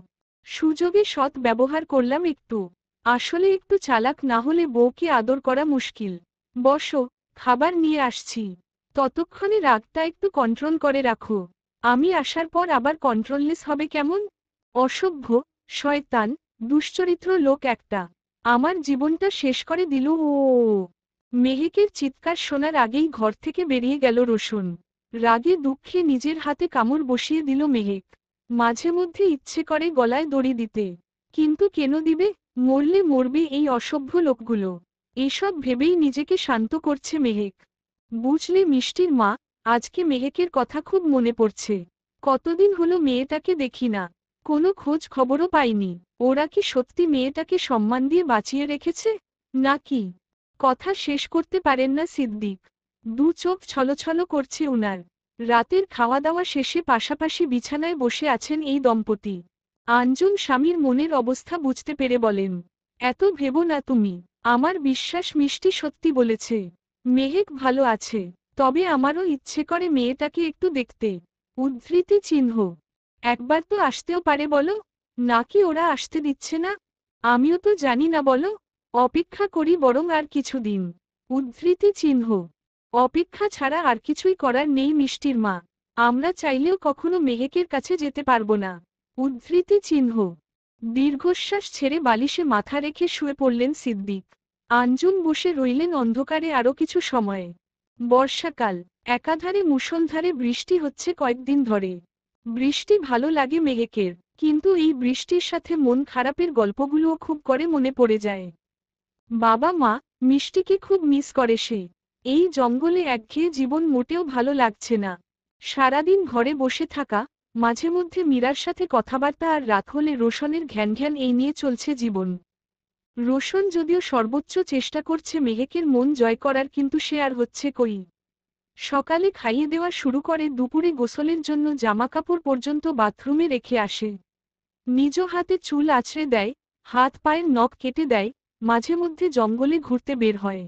সুযোগে সৎ ব্যবহার করলাম একটু। আসলে একটু চালাক না হলে বউকে আদর করা মুশকিল। বসো, খাবার নিয়ে আসছি। ততক্ষণে রাগটা একটু কন্ট্রোল করে রাখো। আমি আসার পর আবার কন্ট্রোললেস হবে কেমন? অসভ্য, শয়তান, দুশ্চরিত্র লোক একটা। আমার জীবনটা শেষ করে দিল ও। মেহেকের চিৎকার শোনার আগেই ঘর থেকে বেরিয়ে গেল রোশন। রাগে দুঃখে নিজের হাতে কামড় বসিয়ে দিল মেহেক। মাঝে মধ্যে ইচ্ছে করে গলায় দড়ি দিতে। কিন্তু কেন দিবে? মরলে মরবে এই অসভ্য লোকগুলো। এসব ভেবেই নিজেকে শান্ত করছে মেহেক। বুঝলে মিষ্টির মা, আজকে মেহেকের কথা খুব মনে পড়ছে। কতদিন হলো মেয়েটাকে দেখি না, কোনো খোঁজ খবরও পাইনি। ওরা কি সত্যি মেয়েটাকে সম্মান দিয়ে বাঁচিয়ে রেখেছে নাকি? কথা শেষ করতে পারেন না সিদ্দিক। দু চোখ ছলছল করছে উনার। রাতের খাওয়া দাওয়া শেষে পাশাপাশি বিছানায় বসে আছেন এই দম্পতি। আঞ্জুম স্বামীর মনের অবস্থা বুঝতে পেরে বলেন, এত ভেবো না তুমি। আমার বিশ্বাস মিষ্টি সত্যি বলেছে। মেহেক ভালো আছে। তবে আমারও ইচ্ছে করে মেয়েটাকে একটু দেখতে। উদ্ধৃতি চিহ্ন। একবার তো আসতেও পারে বলো। নাকি ওরা আসতে দিচ্ছে না? আমিও তো জানি না বলো। অপেক্ষা করি বরং আর কিছুদিন। উদ্ধৃতি চিহ্ন। অপেক্ষা ছাড়া আর কিছুই করার নেই মিষ্টির মা। আমরা চাইলেও কখনো মেহেকের কাছে যেতে পারবো না। উদ্ধৃতি চিহ্ন। দীর্ঘশ্বাস ছেড়ে বালিশে মাথা রেখে শুয়ে পড়লেন সিদ্দিক। আঞ্জুম বসে রইলেন অন্ধকারে আরো কিছু সময়ে। বর্ষাকাল। একাধারে মুষলধারে বৃষ্টি হচ্ছে কয়েকদিন ধরে। বৃষ্টি ভালো লাগে মেহেকের, কিন্তু এই বৃষ্টির সাথে মন খারাপের গল্পগুলোও খুব করে মনে পড়ে যায়। বাবা মা, মিষ্টিকে খুব মিস করে সে। এই জঙ্গলে একঘেয়ে জীবন মোটেও ভালো লাগছে না। সারাদিন ঘরে বসে থাকা, মাঝে মধ্যে মীরার সাথে কথাবার্তা আর রাত হলে রোশনের ঘ্যান এই নিয়ে চলছে জীবন। রোশন যদিও সর্বোচ্চ চেষ্টা করছে মেহেকের মন জয় করার, কিন্তু সে আর হচ্ছে কই। সকালে খাইয়ে দেওয়া শুরু করে, দুপুরে গোসলের জন্য জামাকাপড় পর্যন্ত বাথরুমে রেখে আসে। নিজ হাতে চুল আঁচড়ে দেয়, হাত পায়ের নখ কেটে দেয়, মাঝে মধ্যে জঙ্গলে ঘুরতে বের হয়।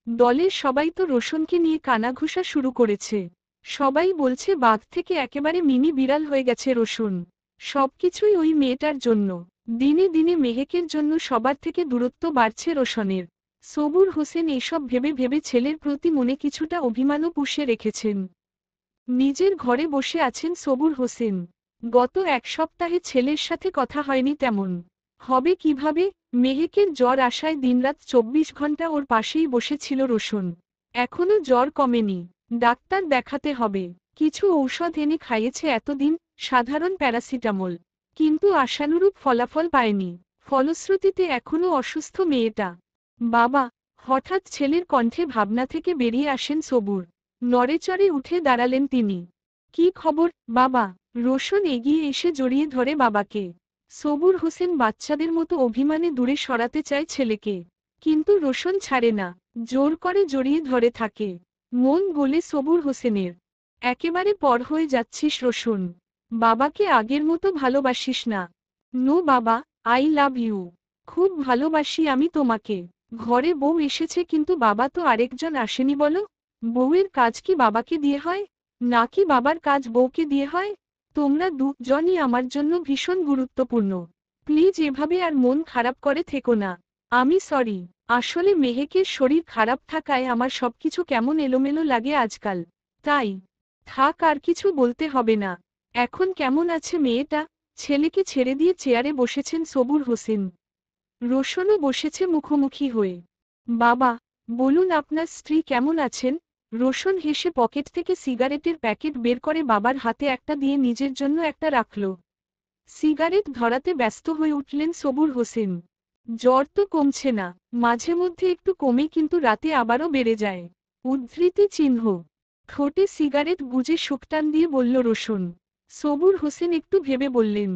দলের সবাই তো রোশনকে নিয়ে কানাঘুষা শুরু করেছে। সবাই বলছে বাঘ থেকে একেবারে মিনি বিড়াল হয়ে গেছে রোশন। সবকিছুই ওই মেয়েটার জন্য। দিনে দিনে মেহেকের জন্য সবার থেকে দূরত্ব বাড়ছে রোশনের। সবুর হোসেন এসব ভেবে ভেবে ছেলের প্রতি মনে কিছুটা অভিমানও পুষে রেখেছেন। নিজের ঘরে বসে আছেন সবুর হোসেন। গত এক সপ্তাহে ছেলের সাথে কথা হয়নি তেমন। হবে কিভাবে? মেহেকের জ্বর আসায় দিনরাত 24 ঘন্টা ওর পাশেই বসেছিল রোশন। এখনো জ্বর কমেনি। ডাক্তার দেখাতে হবে। কিছু ঔষধ এনে খাইয়েছে এতদিন, সাধারণ প্যারাসিটামল। কিন্তু আশানুরূপ ফলাফল পায়নি। ফলশ্রুতিতে এখনো অসুস্থ মেয়েটা। বাবা। হঠাৎ ছেলের কণ্ঠে ভাবনা থেকে বেরিয়ে আসেন সবুর। নড়েচড়ে উঠে দাঁড়ালেন তিনি। কি খবর বাবা? রোশন এগিয়ে এসে জড়িয়ে ধরে বাবাকে। সবুর হোসেন বাচ্চাদের মতো অভিমানে দূরে সরাতে চায় ছেলেকে। কিন্তু রোশন ছাড়ে না, জোর করে জড়িয়ে ধরে থাকে। মন গলে সবুর হোসেনের। একেবারে পর হয়ে যাচ্ছিস রোশন। বাবাকে আগের মতো ভালোবাসিস না। নো বাবা, আই লাভ ইউ। খুব ভালোবাসি আমি তোমাকে। ঘরে বউ এসেছে, কিন্তু বাবা তো আরেকজন আসেনি বলো। বউয়ের কাজ কি বাবাকে দিয়ে হয়, নাকি বাবার কাজ বউকে দিয়ে হয়? তোমরা দুজনই আমার জন্য ভীষণ গুরুত্বপূর্ণ। প্লিজ এভাবে আর মন খারাপ করে থেকো না। আমি সরি। আসলে মেহেকের শরীর খারাপ থাকায় আমার সবকিছু কেমন এলোমেলো লাগে আজকাল। তাই। থাক, আর কিছু বলতে হবে না। এখন কেমন আছে মেয়েটা? ছেলেকে ছেড়ে দিয়ে চেয়ারে বসেছেন সবুর হোসেন। রোশনও বসেছে মুখোমুখি হয়ে। বাবা, বলুন আপনার স্ত্রী কেমন আছেন? রোশন হেসে পকেট থেকে সিগারেটের প্যাকেট বের করে বাবার হাতে একটা দিয়ে নিজের জন্য একটা রাখল। সিগারেট ধরাতে ব্যস্ত হয়ে উঠলেন সবুর হোসেন। জ্বর তো কমছে না, মাঝে মধ্যে একটু কমে, কিন্তু রাতে আবারও বেড়ে যায়। উদ্ধৃতি চিহ্ন। ঠোঁটে সিগারেট গুজে শুকটান দিয়ে বলল রোশন। সবুর হোসেন একটু ভেবে বললেন,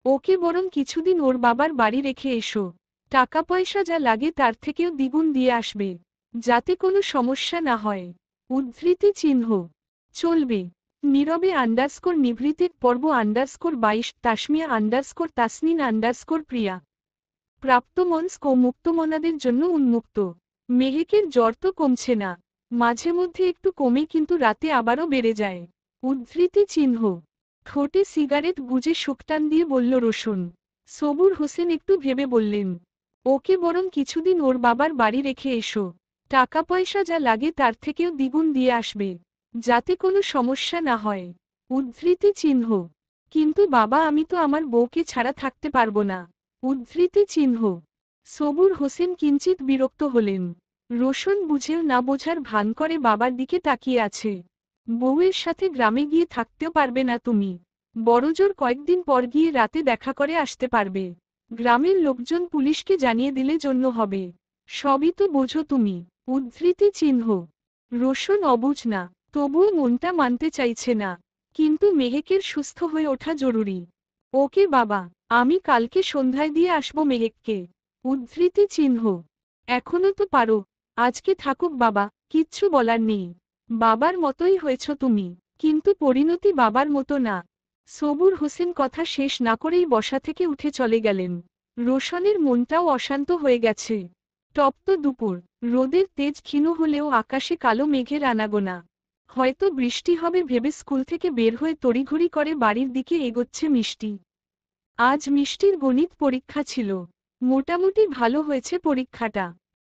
ওকে বরং কিছুদিন ওর বাবার বাড়ি রেখে এসো। টাকা পয়সা যা লাগে তার থেকেও দ্বিগুণ দিয়ে আসবে, যাতে কোনো সমস্যা না হয়। উদ্ধৃতি চিহ্ন। চলবে। নীরবে নিভৃতিক পর্ব 22 তাসমিয়া তাসনিন প্রিয়া। প্রাপ্তমনস্ক ও মুক্তমনাদের জন্য উন্মুক্ত। মেহেকের জ্বর তো কমছে না, মাঝে মধ্যে একটু কমে, কিন্তু রাতে আবারও বেড়ে যায়। উদ্ধৃতি চিহ্ন। ঠোঁটে সিগারেট গুজে শুকটান দিয়ে বলল রোশন। সবুর হোসেন একটু ভেবে বললেন, ওকে বরং কিছুদিন ওর বাবার বাড়ি রেখে এসো। টাকা পয়সা যা লাগে তার থেকেও দ্বিগুণ দিয়ে আসবে, যাতে কোনো সমস্যা না হয়। উদ্ধৃতি চিহ্ন। কিন্তু বাবা, আমি তো আমার বউকে ছাড়া থাকতে পারবো না। উদ্ধৃতি চিহ্ন। সবুর হোসেন কিঞ্চিত বিরক্ত হলেন। রোশন বুঝেও না বোঝার ভান করে বাবার দিকে তাকিয়ে আছে। বউয়ের সাথে গ্রামে গিয়ে থাকতেও পারবে না তুমি? বড়জোর কয়েকদিন পর গিয়ে রাতে দেখা করে আসতে পারবে। গ্রামের লোকজন পুলিশকে জানিয়ে দিলে জন্য হবে। সবই তো বোঝো তুমি। উদ্ধৃতি চিহ্ন। রোশন অবুঝ না, তবুও মনটা মানতে চাইছে না। কিন্তু মেহেকের সুস্থ হয়ে ওঠা জরুরি। ওকে বাবা, আমি কালকে সন্ধ্যায় দিয়ে আসবো মেহেককে। উদ্ধৃতি চিহ্ন। এখনো তো পারো। আজকে থাকুক বাবা, কিচ্ছু বলার নেই। বাবার মতোই হয়েছ তুমি, কিন্তু পরিণতি বাবার মতো না। সবুর হোসেন কথা শেষ না করেই বসা থেকে উঠে চলে গেলেন। রোশনের মনটাও অশান্ত হয়ে গেছে। তপ্ত দুপুর, রোদের তেজ ক্ষীণ হলেও আকাশে কালো মেঘের আনাগোনা। হয়তো বৃষ্টি হবে ভেবে স্কুল থেকে বের হয়ে তড়িঘড়ি করে বাড়ির দিকে এগোচ্ছে মিষ্টি। আজ মিষ্টির গণিত পরীক্ষা ছিল। মোটামুটি ভালো হয়েছে পরীক্ষাটা।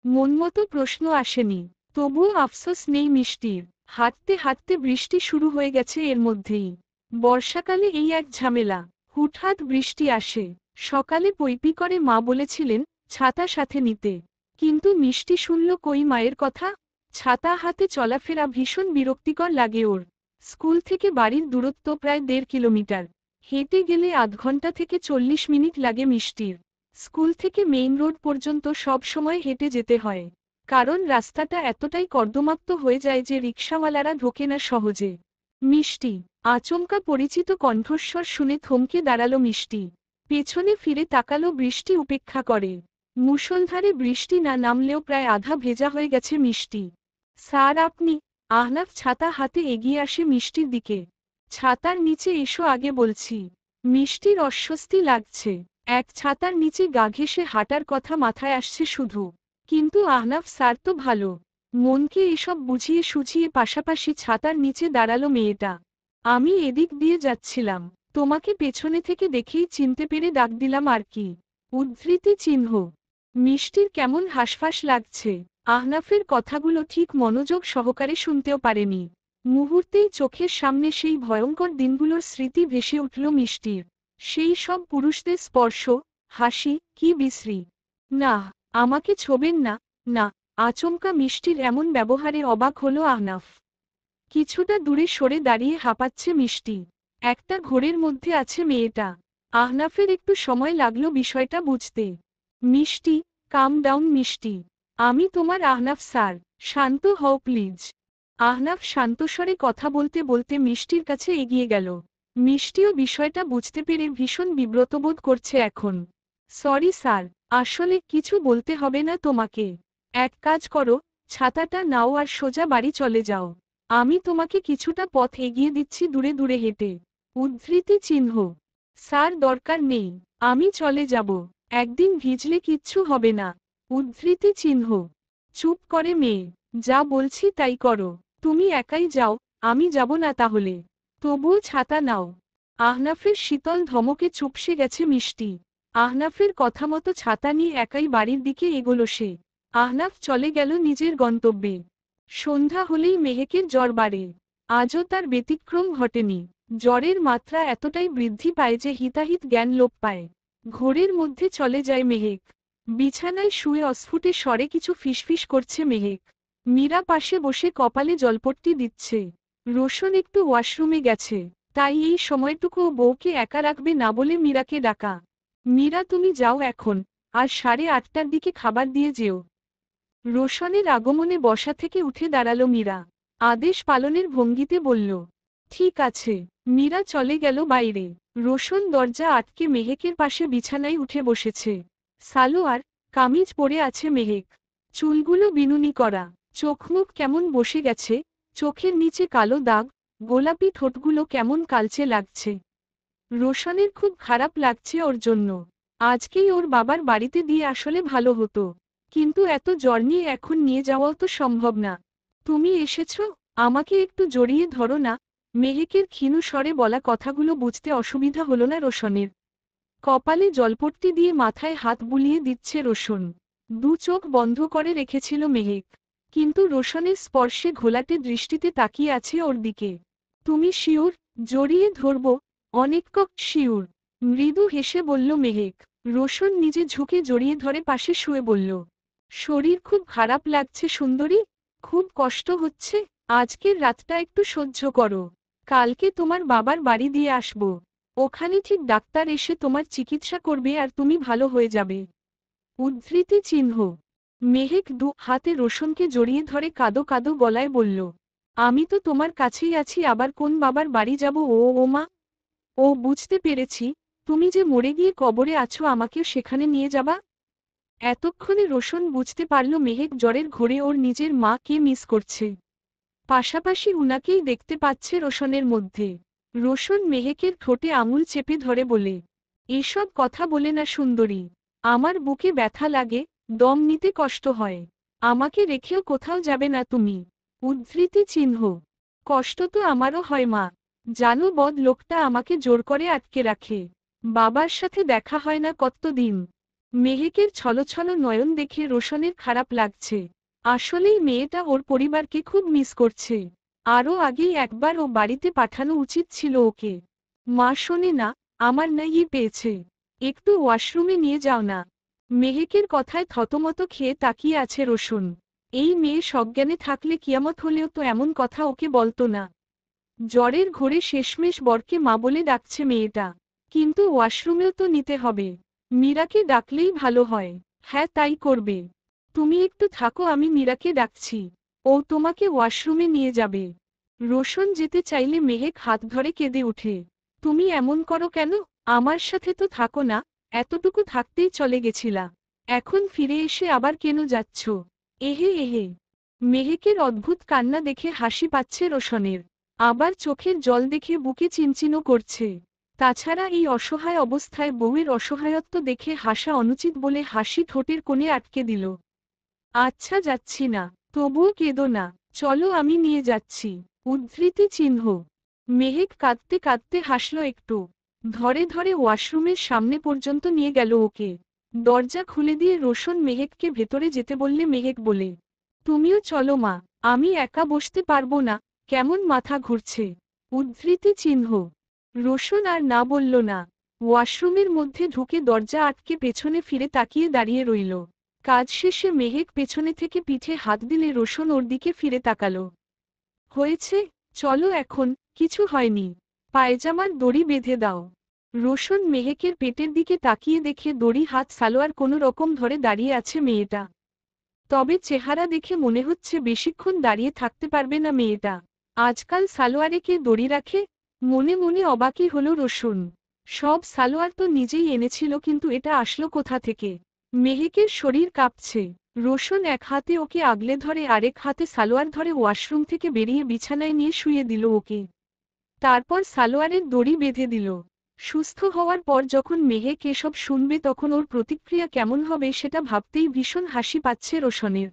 মনমতো প্রশ্ন আসেনি, তবুও আফসোস নেই মিষ্টির। হাঁটতে হাঁটতে বৃষ্টি শুরু হয়ে গেছে এর মধ্যেই। বর্ষাকালে এই এক ঝামেলা, হুটহাট বৃষ্টি আসে। সকালে পৈপি করে মা বলেছিলেন ছাতা সাথে নিতে, কিন্তু মিষ্টি শুনল কই মায়ের কথা। ছাতা হাতে চলাফেরা ভীষণ বিরক্তিকর লাগে ওর। স্কুল থেকে বাড়ির দূরত্ব প্রায় 1.5 কিলোমিটার। হেঁটে গেলে আধ ঘন্টা থেকে 40 মিনিট লাগে মিষ্টির। স্কুল থেকে মেইন রোড পর্যন্ত সব সময় হেঁটে যেতে হয়, কারণ রাস্তাটা এতটাই কর্দমাক্ত হয়ে যায় যে রিকশাওয়ালারা ঢোকে না সহজে। মিষ্টি, আচমকা পরিচিত কণ্ঠস্বর শুনে থমকে দাঁড়ালো মিষ্টি। পেছনে ফিরে তাকালো, বৃষ্টি উপেক্ষা করে। মুষলধারে বৃষ্টি না নামলেও প্রায় আধা ভেজা হয়ে গেছে মিষ্টি। স্যার আপনি? আহনাফ ছাতা হাতে এগিয়ে আসে মিষ্টির দিকে। ছাতার নিচে এসো আগে বলছি। মিষ্টির অস্বস্তি লাগছে। এক ছাতার নিচে গা ঘেঁষে হাঁটার কথা মাথায় আসছে শুধু। কিন্তু আহনাফ স্যার তো ভালো। মনকে এসব বুঝিয়ে সুঝিয়ে পাশাপাশি ছাতার নিচে দাঁড়ালো মেয়েটা। আমি এদিক দিয়ে যাচ্ছিলাম, তোমাকে পেছনে থেকে দেখেই চিনতে পেরে ডাক দিলাম আর কি। উদ্ধৃতি চিহ্ন। মিষ্টির কেমন হাসফাস লাগছে। আহনাফের কথাগুলো ঠিক মনোযোগ সহকারে শুনতেও পারেনি। মুহূর্তেই চোখের সামনে সেই ভয়ঙ্কর দিনগুলোর স্মৃতি ভেসে উঠল মিষ্টির। সেই সব পুরুষদের স্পর্শ, হাসি, কি বিশ্রী। না, আমাকে ছোবেন না। না। আচমকা মিষ্টির এমন ব্যবহারে অবাক হলো আহনাফ। কিছুটা দূরে সরে দাঁড়িয়ে হাঁপাচ্ছে মিষ্টি। একটা ঘোরের মধ্যে আছে মেয়েটা। আহনাফের একটু সময় লাগলো বিষয়টা বুঝতে। মিষ্টি, কাম ডাউন মিষ্টি। আমি তোমার আহনাফ স্যার। শান্ত হও প্লিজ। আহনাফ শান্তস্বরে কথা বলতে বলতে মিষ্টির কাছে এগিয়ে গেল। মিষ্টিও বিষয়টা বুঝতে পেরে ভীষণ বিব্রত বোধ করছে এখন। সরি স্যার, আসলে কিছু বলতে হবে না তোমাকে। এক কাজ করো, ছাতাটা নাও আর সোজা বাড়ি চলে যাও। আমি তোমাকে কিছুটা পথ এগিয়ে দিচ্ছি দূরে দূরে হেঁটে। উদ্ধৃতি চিহ্ন। স্যার দরকার নেই, আমি চলে যাব। একদিন ভিজলে কিচ্ছু হবে না। উদ্ধৃতি চিহ্ন। চুপ করে মেয়ে, যা বলছি তাই করো। তুমি একাই যাও, আমি যাব না তাহলে। তবুও ছাতা নাও। আহনাফের শীতল ধমকে চুপসে গেছে মিষ্টি। আহনাফের কথা মতো ছাতা নিয়ে একাই বাড়ির দিকে এগোলো সে। আহনাফ চলে গেল নিজের গন্তব্যে। সন্ধ্যা হলেই মেহেকের জ্বর বাড়ে। আজও তার ব্যতিক্রম ঘটেনি। জ্বরের মাত্রা এতটাই বৃদ্ধি পায় যে হিতাহিত জ্ঞান লোপ পায়। ঘোরের মধ্যে চলে যায় মেহেক। বিছানায় শুয়ে অস্ফুটে স্বরে কিছু ফিসফিস করছে মেহেক। মীরা পাশে বসে কপালে জলপট্টি দিচ্ছে। রোশন একটু ওয়াশরুমে গেছে, তাই এই সময়টুকুও বউকে একা রাখবে না বলে মীরাকে ডাকা। মীরা তুমি যাও এখন, আর 8:30টার দিকে খাবার দিয়ে যেও। রোশনের আগমনে বসা থেকে উঠে দাঁড়ালো মীরা। আদেশ পালনের ভঙ্গিতে বলল, ঠিক আছে। মীরা চলে গেল বাইরে। রোশন দরজা আটকে মেহেকের পাশে বিছানায় উঠে বসেছে। সালোয়ার, কামিজ পরে আছে মেহেক। চুলগুলো বিনুনি করা, চোখমুখ কেমন বসে গেছে, চোখের নিচে কালো দাগ, গোলাপি ঠোঁটগুলো কেমন কালচে লাগছে। রোশনের খুব খারাপ লাগছে ওর জন্য। আজকেই ওর বাবার বাড়িতে দিয়ে আসলে ভালো হতো, কিন্তু এত জ্বর নিয়ে এখন নিয়ে যাওয়াও তো সম্ভব না। তুমি এসেছ, আমাকে একটু জড়িয়ে ধরো না। মেহেকের ক্ষীণ স্বরে বলা কথাগুলো বুঝতে অসুবিধা হলো না রোশনের। কপালে জলপট্টি দিয়ে মাথায় হাত বুলিয়ে দিচ্ছে রোশন। দু চোখ বন্ধ করে রেখেছিল মেহেক, কিন্তু রোশনের স্পর্শে ঘোলাটে দৃষ্টিতে তাকিয়ে আছে ওর দিকে। তুমি শিওর? জড়িয়ে ধরব? অনেক শিওর। মৃদু হেসে বলল মেহেক। রোশন নিজে ঝুঁকে জড়িয়ে ধরে পাশে শুয়ে বলল, শরীর খুব খারাপ লাগছে সুন্দরী? খুব কষ্ট হচ্ছে? আজকের রাতটা একটু সহ্য করো, কালকে তোমার বাবার বাড়ি দিয়ে আসবো। ওখানে ঠিক ডাক্তার এসে তোমার চিকিৎসা করবে আর তুমি ভালো হয়ে যাবে। উদ্ধৃতি চিহ্ন। মেহেক দু হাতে রোশনকে জড়িয়ে ধরে কাঁদো কাঁদো গলায় বলল, আমি তো তোমার কাছেই আছি, আবার কোন বাবার বাড়ি যাব? ও মা, ও বুঝতে পেরেছি, তুমি যে মরে গিয়ে কবরে আছো, আমাকেও সেখানে নিয়ে যাবা। এতক্ষণে রোশন বুঝতে পারল মেহেক জ্বরের ঘোরে ওর নিজের মাকে মিস করছে, পাশাপাশি উনাকেই দেখতে পাচ্ছে রোশনের মধ্যে। রোশন মেহেকের ঠোঁটে আঙুল চেপে ধরে বলে, এসব কথা বলে না সুন্দরী, আমার বুকে ব্যথা লাগে, দম নিতে কষ্ট হয়, আমাকে রেখেও কোথাও যাবে না তুমি। উদ্ধৃতি চিহ্ন। কষ্ট তো আমারও হয় মা, জানো বদ লোকটা আমাকে জোর করে আটকে রাখে, বাবার সাথে দেখা হয় না কতদিন। মেহেকের ছলছল নয়ন দেখে রোশনের খারাপ লাগছে, আসলেই মেয়েটা ওর পরিবারকে খুব মিস করছে। আরও আগেই একবার ও বাড়িতে পাঠানো উচিত ছিল ওকে। মা শোনে না, আমার না ইয়ে পেয়েছে, একটু ওয়াশরুমে নিয়ে যাও না। মেহেকের কথায় থতমত খেয়ে তাকিয়ে আছে রোশন। এই মেয়ে সজ্ঞানে থাকলে কিয়ামত হলেও তো এমন কথা ওকে বলতো না। জ্বরের ঘোরে শেষমেশ বরকে মা বলে ডাকছে মেয়েটা, কিন্তু ওয়াশরুমেও তো নিতে হবে। মীরাকে ডাকলেই ভালো হয়। হ্যাঁ, তাই করবে। তুমি একটু থাকো, আমি মীরাকে ডাকছি, ও তোমাকে ওয়াশরুমে নিয়ে যাবে। রোশন যেতে চাইলে মেহেক হাত ধরে কেঁদে ওঠে। তুমি এমন করো কেন? আমার সাথে তো থাকো না, এতটুকু থাকতেই চলে গেছিলা, এখন ফিরে এসে আবার কেন যাচ্ছ? এহে এহে। মেহেকের অদ্ভুত কান্না দেখে হাসি পাচ্ছে রোশনের, আবার চোখের জল দেখে বুকে চিনচিনো করছে। তাছাড়া এই অসহায় অবস্থায় বউয়ের অসহায়ত্ব দেখে হাসা অনুচিত বলে হাসি ঠোঁটের কোণে আটকে দিল। আচ্ছা, যাচ্ছি না, তবুও কেঁদো না, চলো আমি নিয়ে যাচ্ছি। উদ্ধৃতি চিহ্ন। মেহেক কাঁদতে কাঁদতে হাসল একটু, ধরে ধরে ওয়াশরুমের সামনে পর্যন্ত নিয়ে গেল ওকে। দরজা খুলে দিয়ে রোশন মেহেককে ভেতরে যেতে বললে মেহেক বলে, তুমিও চলো মা, আমি একা বসতে পারবো না, কেমন মাথা ঘুরছে। উদ্ধৃতি চিহ্ন। রোশন আর না বলল না। ওয়াশরুমের মধ্যে ঢুকে দরজা আটকে পেছনে ফিরে তাকিয়ে দাঁড়িয়ে রইল। কাজ শেষে মেহেক পেছনে থেকে পিঠে হাত দিলে রোশন ওর দিকে ফিরে তাকালো। হয়েছে, চলো এখন, কিছু হয়নি, পায়জামার দড়ি বেঁধে দাও। রোশন মেহেকের পেটের দিকে তাকিয়ে দেখে দড়ি হাত সালোয়ার কোনো রকম ধরে দাঁড়িয়ে আছে মেয়েটা। তবে চেহারা দেখে মনে হচ্ছে বেশিক্ষণ দাঁড়িয়ে থাকতে পারবে না মেয়েটা। আজকাল সালোয়ারে কে দড়ি রাখে? মনে মনে অবাকই হলো রোশন। সব সালোয়ার তো নিজেই এনেছিল, কিন্তু এটা আসলো কোথা থেকে? মেহেকের শরীর কাঁপছে। রোশন এক হাতে ওকে আগলে ধরে আরেক হাতে সালোয়ার ধরে ওয়াশরুম থেকে বেরিয়ে বিছানায় নিয়ে শুয়ে দিল ওকে। তারপর সালোয়ারের দড়ি বেঁধে দিল। সুস্থ হওয়ার পর যখন মেহেক এসব শুনবে তখন ওর প্রতিক্রিয়া কেমন হবে সেটা ভাবতেই ভীষণ হাসি পাচ্ছে রোশনের।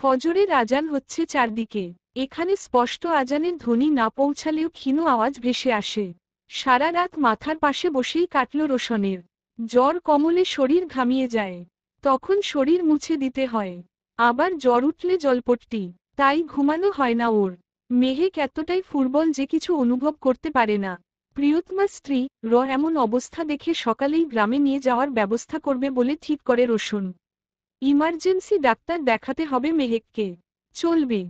ফজরের আজান হচ্ছে চারদিকে। এখানে স্পষ্ট আজানের ধ্বনি না পৌঁছালেও ক্ষীণ আওয়াজ ভেসে আসে। সারা রাত মাথার পাশে বসেই কাটল রোশনের। জ্বর কমলে শরীর ঘামিয়ে যায়, তখন শরীর মুছে দিতে হয়। আবার জ্বর উঠলে জলপট্টি, তাই ঘুমানো হয় না ওর। মেহেক এতটাই ফুরবল যে কিছু অনুভব করতে পারে না। প্রিয়তমা স্ত্রী এমন অবস্থা দেখে সকালেই গ্রামে নিয়ে যাওয়ার ব্যবস্থা করবে বলে ঠিক করে রোশন। ইমার্জেন্সি ডাক্তার দেখাতে হবে মেহেককে। চলবে।